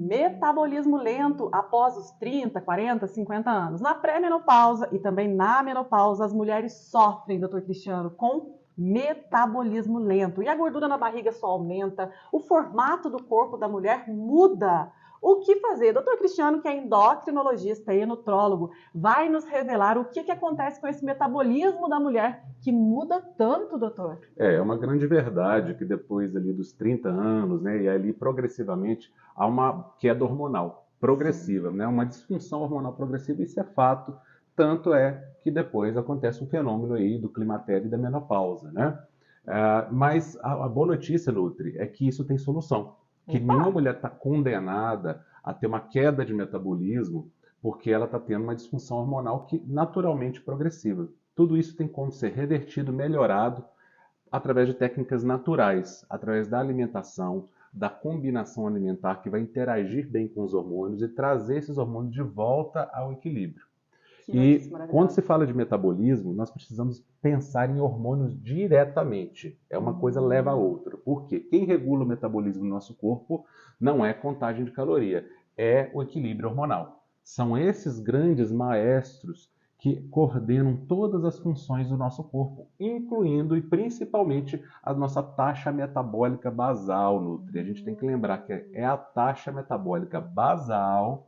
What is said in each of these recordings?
Metabolismo lento após os 30, 40, 50 anos. Na pré-menopausa e também na menopausa, as mulheres sofrem, doutor Cristiano, com metabolismo lento. E a gordura na barriga só aumenta, o formato do corpo da mulher muda. O que fazer? Doutor Cristiano, que é endocrinologista e nutrólogo, vai nos revelar o que acontece com esse metabolismo da mulher que muda tanto, doutor. É uma grande verdade que depois ali dos 30 anos, né, e ali progressivamente há uma queda hormonal progressiva, né, uma disfunção hormonal progressiva, isso é fato, tanto é que depois acontece um fenômeno aí do climatério e da menopausa, né? Mas a boa notícia, Nutri, é que isso tem solução, que nenhuma mulher está condenada a ter uma queda de metabolismo porque ela está tendo uma disfunção hormonal que naturalmente progressiva. Tudo isso tem como ser revertido, melhorado, através de técnicas naturais, através da alimentação, da combinação alimentar que vai interagir bem com os hormônios e trazer esses hormônios de volta ao equilíbrio. E quando se fala de metabolismo, nós precisamos pensar em hormônios diretamente. É uma coisa leva a outra. Por quê? Quem regula o metabolismo no nosso corpo não é contagem de caloria, é o equilíbrio hormonal. São esses grandes maestros que coordenam todas as funções do nosso corpo, incluindo e principalmente a nossa taxa metabólica basal, Nutri. A gente tem que lembrar que é a taxa metabólica basal,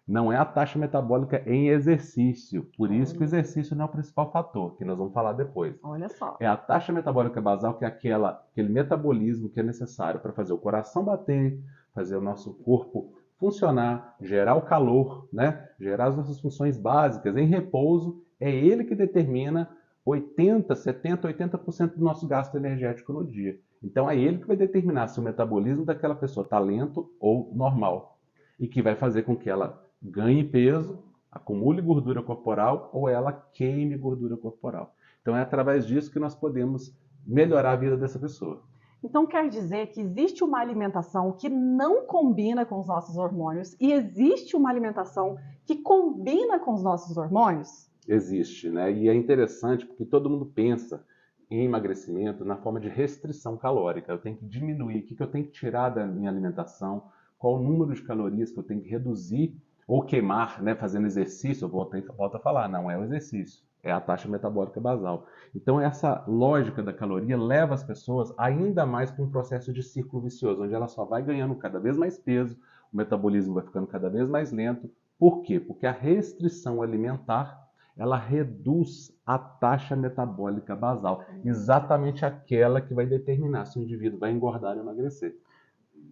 não é a taxa metabólica em exercício. Por isso que o exercício não é o principal fator, que nós vamos falar depois. Olha só. É a taxa metabólica basal, que é aquele metabolismo que é necessário para fazer o coração bater, fazer o nosso corpo funcionar, gerar o calor, né? Gerar as nossas funções básicas em repouso. É ele que determina 80, 70, 80% do nosso gasto energético no dia. Então é ele que vai determinar se o metabolismo daquela pessoa está lento ou normal. E que vai fazer com que ela ganhe peso, acumule gordura corporal ou ela queime gordura corporal. Então é através disso que nós podemos melhorar a vida dessa pessoa. Então quer dizer que existe uma alimentação que não combina com os nossos hormônios e existe uma alimentação que combina com os nossos hormônios? Existe, né? E é interessante porque todo mundo pensa em emagrecimento na forma de restrição calórica. Eu tenho que diminuir, o que eu tenho que tirar da minha alimentação, qual o número de calorias que eu tenho que reduzir ou queimar, né? Fazendo exercício, eu volto a falar, não é o exercício, é a taxa metabólica basal. Então essa lógica da caloria leva as pessoas ainda mais para um processo de círculo vicioso, onde ela só vai ganhando cada vez mais peso, o metabolismo vai ficando cada vez mais lento. Por quê? Porque a restrição alimentar ela reduz a taxa metabólica basal, exatamente aquela que vai determinar se o indivíduo vai engordar ou emagrecer.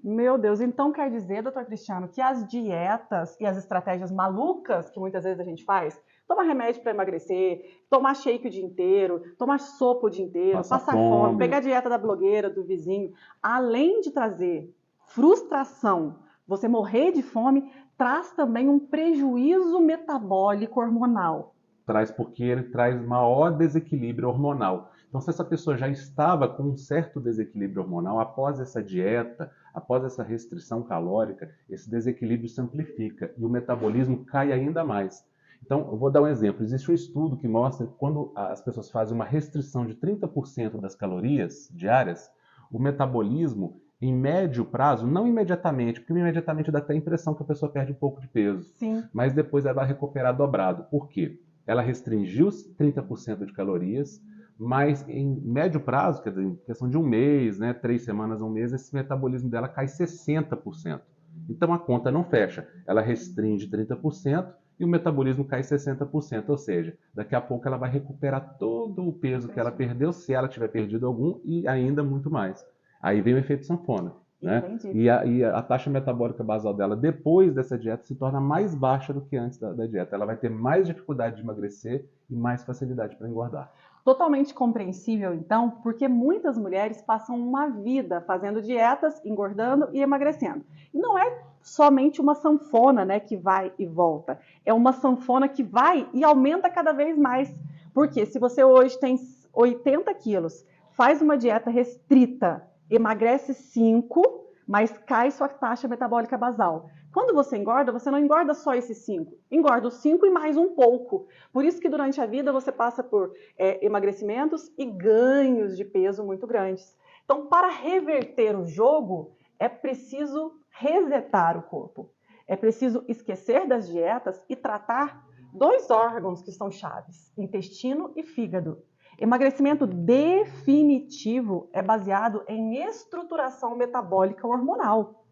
Meu Deus, então quer dizer, doutor Cristiano, que as dietas e as estratégias malucas que muitas vezes a gente faz, tomar remédio para emagrecer, tomar shake o dia inteiro, tomar sopa o dia inteiro, passar fome, pegar a dieta da blogueira, do vizinho, além de trazer frustração, você morrer de fome, traz também um prejuízo metabólico hormonal. Traz porque ele traz maior desequilíbrio hormonal. Então, se essa pessoa já estava com um certo desequilíbrio hormonal, após essa dieta, após essa restrição calórica, esse desequilíbrio se amplifica e o metabolismo cai ainda mais. Então, eu vou dar um exemplo. Existe um estudo que mostra que quando as pessoas fazem uma restrição de 30% das calorias diárias, o metabolismo, em médio prazo, não imediatamente, porque imediatamente dá até a impressão que a pessoa perde um pouco de peso, Sim. mas depois ela vai recuperar dobrado. Por quê? Ela restringiu 30% de calorias, mas em médio prazo, quer dizer, em questão de um mês, né, 3 semanas, um mês, esse metabolismo dela cai 60%. Então a conta não fecha. Ela restringe 30% e o metabolismo cai 60%. Ou seja, daqui a pouco ela vai recuperar todo o peso que ela perdeu, se ela tiver perdido algum, e ainda muito mais. Aí vem o efeito sanfona. Né? E a taxa metabólica basal dela, depois dessa dieta, se torna mais baixa do que antes da dieta. Ela vai ter mais dificuldade de emagrecer e mais facilidade para engordar. Totalmente compreensível, então, porque muitas mulheres passam uma vida fazendo dietas, engordando e emagrecendo. E não é somente uma sanfona, né, que vai e volta. É uma sanfona que vai e aumenta cada vez mais. Porque se você hoje tem 80 quilos, faz uma dieta restrita, emagrece 5, mas cai sua taxa metabólica basal. Quando você engorda, você não engorda só esses 5, engorda os 5 e mais um pouco. Por isso que durante a vida você passa por emagrecimentos e ganhos de peso muito grandes. Então, para reverter o jogo, é preciso resetar o corpo. É preciso esquecer das dietas e tratar dois órgãos que são chaves, intestino e fígado. Emagrecimento definitivo é baseado em estruturação metabólica hormonal.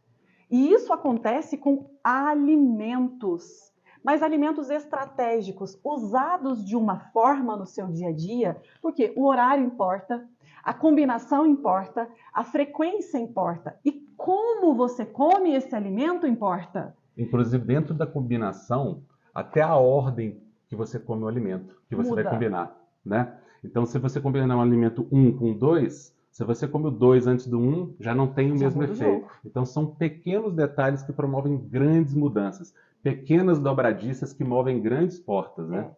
E isso acontece com alimentos, mas alimentos estratégicos, usados de uma forma no seu dia a dia, porque o horário importa, a combinação importa, a frequência importa e como você come esse alimento importa. Inclusive, dentro da combinação, até a ordem que você come o alimento, que você vai combinar, né? Então, se você combinar um alimento 1 com 2, se você come o 2 antes do 1, já não tem o mesmo efeito. Então, são pequenos detalhes que promovem grandes mudanças, pequenas dobradiças que movem grandes portas, né?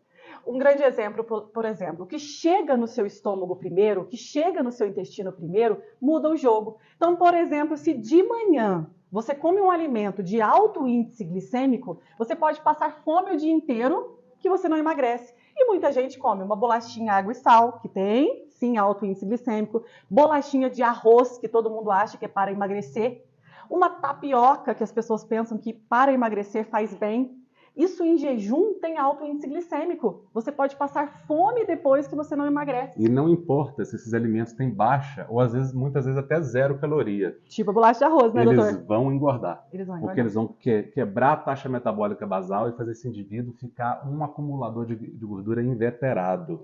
Um grande exemplo, por exemplo, o que chega no seu estômago primeiro, o que chega no seu intestino primeiro, muda o jogo. Então, por exemplo, se de manhã você come um alimento de alto índice glicêmico, você pode passar fome o dia inteiro que você não emagrece. E muita gente come uma bolachinha, água e sal, que tem, sim, alto índice glicêmico, bolachinha de arroz, que todo mundo acha que é para emagrecer, uma tapioca, que as pessoas pensam que para emagrecer faz bem. Isso em jejum tem alto índice glicêmico. Você pode passar fome depois que você não emagrece. E não importa se esses alimentos têm baixa, ou às vezes, muitas vezes até 0 caloria. Tipo a bolacha de arroz, né, doutor? Eles vão engordar. Porque eles vão quebrar a taxa metabólica basal e fazer esse indivíduo ficar um acumulador de gordura inveterado.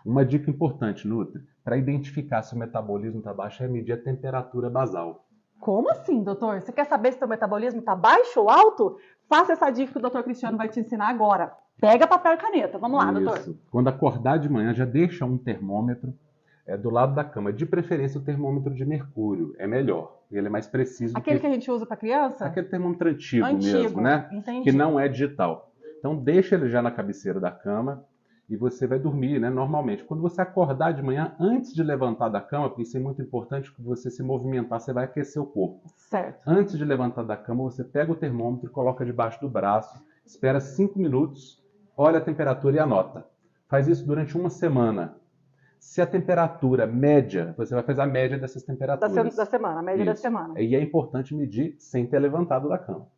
Uma dica importante, Nutri, para identificar se o metabolismo está baixo é medir a temperatura basal. Como assim, doutor? Você quer saber se o metabolismo está baixo ou alto? Faça essa dica que o doutor Cristiano vai te ensinar agora. Pega papel e caneta. Vamos lá, doutor. Isso. Quando acordar de manhã, já deixa um termômetro do lado da cama. De preferência, o termômetro de mercúrio. É melhor. Ele é mais preciso. Aquele que a gente usa para criança? Aquele termômetro antigo mesmo, né? Entendi. Que não é digital. Então, deixa ele já na cabeceira da cama e você vai dormir, né, normalmente. Quando você acordar de manhã, antes de levantar da cama, porque isso é muito importante, que você se movimentar, você vai aquecer o corpo. Certo. Antes de levantar da cama, você pega o termômetro e coloca debaixo do braço, espera 5 minutos, olha a temperatura e anota. Faz isso durante uma semana. Se a temperatura média, você vai fazer a média dessas temperaturas. Da semana, a média da semana. E é importante medir sem ter levantado da cama.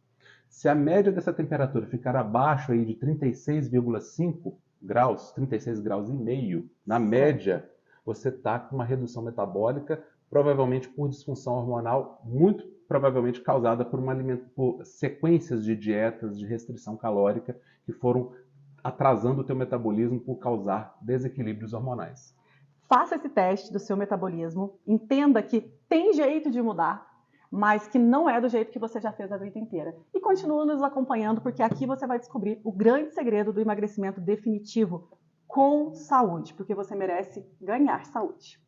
Se a média dessa temperatura ficar abaixo aí de 36,5 graus, 36 graus e meio, na média, você está com uma redução metabólica, provavelmente por disfunção hormonal, muito provavelmente causada por sequências de dietas de restrição calórica que foram atrasando o teu metabolismo por causar desequilíbrios hormonais. Faça esse teste do seu metabolismo, entenda que tem jeito de mudar, mas que não é do jeito que você já fez a vida inteira. E continue nos acompanhando, porque aqui você vai descobrir o grande segredo do emagrecimento definitivo com saúde, porque você merece ganhar saúde.